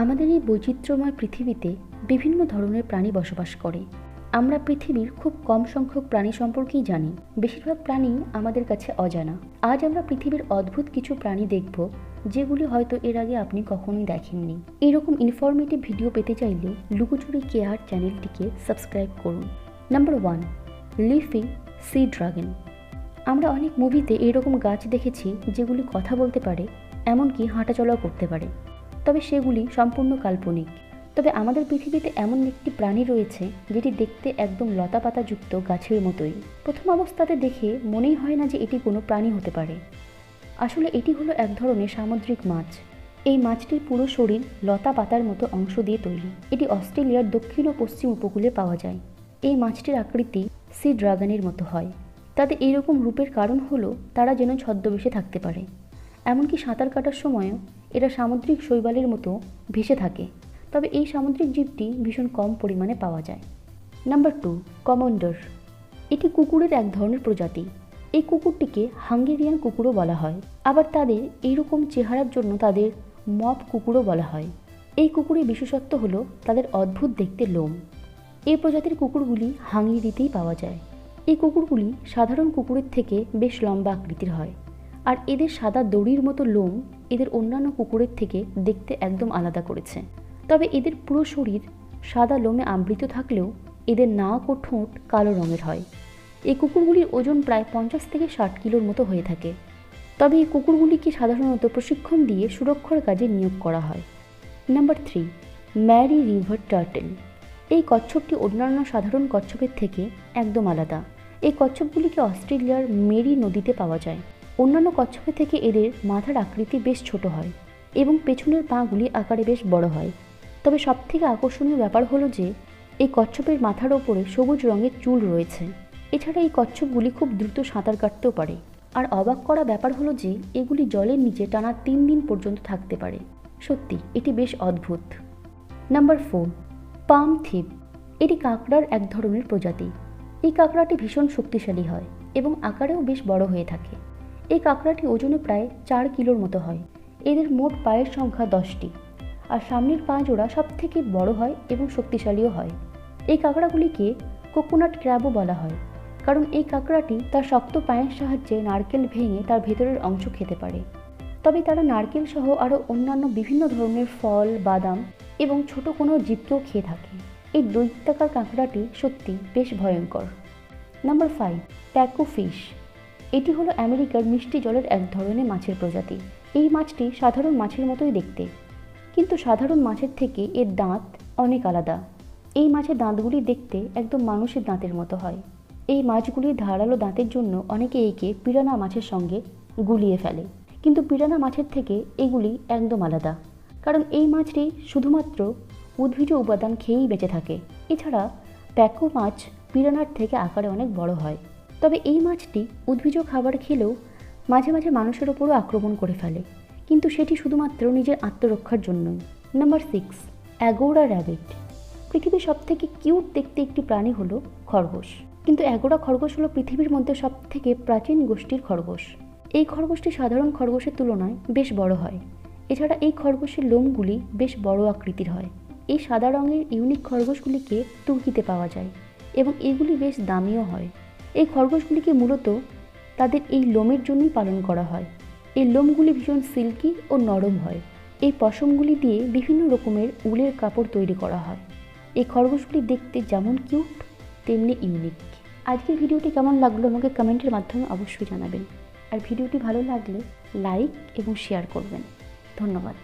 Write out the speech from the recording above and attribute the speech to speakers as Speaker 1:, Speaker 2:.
Speaker 1: আমাদের এই বৈচিত্র্যময় পৃথিবীতে বিভিন্ন ধরনের প্রাণী বসবাস করে। আমরা পৃথিবীর খুব কম সংখ্যক প্রাণী সম্পর্কেই জানি, বেশিরভাগ প্রাণী আমাদের কাছে অজানা। আজ আমরা পৃথিবীর অদ্ভুত কিছু প্রাণী দেখব, যেগুলি হয়তো এর আগে আপনি কখনোই দেখেননি। এরকম ইনফরমেটিভ ভিডিও পেতে চাইলে লুকোচুরি কেয়ার চ্যানেলটিকে সাবস্ক্রাইব করুন। Number 1, leafy sea dragon. আমরা অনেক মুভিতে এরকম গাছ দেখেছি যেগুলি কথা বলতে পারে, এমনকি হাঁটাচলাও করতে পারে, তবে সেগুলি সম্পূর্ণ কাল্পনিক। তবে আমাদের পৃথিবীতে এমন একটি প্রাণী রয়েছে যেটি দেখতে একদম লতাপাতাযুক্ত গাছের মতোই। প্রথম অবস্থাতে দেখে মনেই হয় না যে এটি কোনো প্রাণী হতে পারে। আসলে এটি হলো এক ধরনের সামুদ্রিক মাছ। এই মাছটির পুরো শরীর লতা পাতার মতো অংশ দিয়ে তৈরি। এটি অস্ট্রেলিয়ার দক্ষিণ ও পশ্চিম উপকূলে পাওয়া যায়। এই মাছটির আকৃতি সি ড্রাগনের মতো হয়। তাদের এইরকম রূপের কারণ হলো তারা যেন ছদ্মবেশে থাকতে পারে। এমনকি সাঁতার কাটার সময়ও এরা সামুদ্রিক শৈবালের মতো ভেসে থাকে। তবে এই সামুদ্রিক জীবটি ভীষণ কম পরিমাণে পাওয়া যায়। Number 2, commodore. এটি কুকুরের এক ধরনের প্রজাতি। এই কুকুরটিকে হাঙ্গেরিয়ান কুকুরও বলা হয়। আবার তাদের এইরকম চেহারার জন্য তাদের মপ কুকুরও বলা হয়। এই কুকুরের বিশেষত্ব হলো তাদের অদ্ভুত দেখতে লোম। এই প্রজাতির কুকুরগুলি হাঙ্গেরিতেই পাওয়া যায়। এই কুকুরগুলি সাধারণ কুকুরের থেকে বেশ লম্বা আকৃতির হয়, আর এদের সাদা দড়ির মতো লোম এদের অন্যান্য কুকুরের থেকে দেখতে একদম আলাদা করেছে। তবে এদের পুরো শরীর সাদা লোমে আবৃত থাকলেও এদের নাক ও ঠোঁট কালো রঙের হয়। এই কুকুরগুলির ওজন প্রায় 50 থেকে 60 কিলোর মতো হয়ে থাকে। তবে এই কুকুরগুলিকে সাধারণত প্রশিক্ষণ দিয়ে সুরক্ষার কাজে নিয়োগ করা হয়। Number 3, Mary river turtle. এই কচ্ছপটি অন্যান্য সাধারণ কচ্ছপের থেকে একদম আলাদা। এই কচ্ছপগুলিকে অস্ট্রেলিয়ার মেরি নদীতে পাওয়া যায়। অন্যান্য কচ্ছপের থেকে এদের মাথার আকৃতি বেশ ছোট হয় এবং পেছনের পাগুলি আকারে বেশ বড় হয়। তবে সবথেকে আকর্ষণীয় ব্যাপার হলো যে এই কচ্ছপের মাথার ওপরে সবুজ রঙের চুল রয়েছে। এছাড়া এই কচ্ছপগুলি খুব দ্রুত সাঁতার কাটতেও পারে। আর অবাক করা ব্যাপার হলো যে এগুলি জলের নিচে টানা 3 দিন পর্যন্ত থাকতে পারে। সত্যি এটি বেশ অদ্ভুত। নাম্বার 4, পাম থিপ। এটি কাঁকড়ার এক ধরনের প্রজাতি। এই কাঁকড়াটি ভীষণ শক্তিশালী হয় এবং আকারেও বেশ বড় হয়ে থাকে। এই কাঁকড়াটি ওজনে প্রায় 4 কিলোর মতো হয়। এদের মোট পায়ের সংখ্যা 10টি, আর সামনের পা জোড়া সব থেকে বড় হয় এবং শক্তিশালীও হয়। এই কাঁকড়াগুলিকে কোকোনাট ক্র্যাবও বলা হয়, কারণ এই কাঁকড়াটি তার শক্ত পায়ের সাহায্যে নারকেল ভেঙে তার ভেতরের অংশ খেতে পারে। তবে তারা নারকেল সহ আরও অন্যান্য বিভিন্ন ধরনের ফল, বাদাম এবং ছোট কোনো জীবকেও খেয়ে থাকে। এই দৈত্যাকার কাঁকড়াটি সত্যি বেশ ভয়ঙ্কর। Number 5, pacu fish. এটি হলো আমেরিকার মিষ্টি জলের এক ধরনের মাছের প্রজাতি। এই মাছটি সাধারণ মাছের মতোই দেখতে, কিন্তু সাধারণ মাছের থেকে এর দাঁত অনেক আলাদা। এই মাছের দাঁতগুলি দেখতে একদম মানুষের দাঁতের মতো হয়। এই মাছগুলির ধারালো দাঁতের জন্য অনেকে একে পিরানা মাছের সঙ্গে গুলিয়ে ফেলে, কিন্তু পিরানা মাছের থেকে এগুলি একদম আলাদা, কারণ এই মাছটি শুধুমাত্র উদ্ভিজ উপাদান খেয়েই বেঁচে থাকে। এছাড়া প্যাকো মাছ পিরানার থেকে আকারে অনেক বড় হয়। তবে এই মাছটি উদ্ভিজ খাবার খেলেও মাঝে মাঝে মানুষের ওপরও আক্রমণ করে ফেলে, কিন্তু সেটি শুধুমাত্র নিজের আত্মরক্ষার জন্যই। Number 6, agora rabbit. পৃথিবীর সবথেকে কিউট দেখতে একটি প্রাণী হলো খরগোশ। কিন্তু অ্যাগোরা খরগোশ হলো পৃথিবীর মধ্যে সবথেকে প্রাচীন গোষ্ঠীর খরগোশ। এই খরগোশটি সাধারণ খরগোশের তুলনায় বেশ বড় হয়। এছাড়া এই খরগোশের লোমগুলি বেশ বড় আকৃতির হয়। এই সাদা রঙের ইউনিক খরগোশগুলিকে তুর্কিতে পাওয়া যায় এবং এগুলি বেশ দামিও হয়। এই খরগোশগুলিকে মূলত তাদের এই লোমের জন্যই পালন করা হয়। এই লোমগুলি ভীষণ সিল্কি ও নরম হয়। এই পশমগুলি দিয়ে বিভিন্ন রকমের উলের কাপড় তৈরি করা হয়। এই খরগোশগুলি দেখতে যেমন কিউট তেমনি ইউনিক। আজকের ভিডিওটি কেমন লাগলো আমাকে কমেন্টের মাধ্যমে অবশ্যই জানাবেন। আর ভিডিওটি ভালো লাগলে লাইক এবং শেয়ার করবেন। ধন্যবাদ।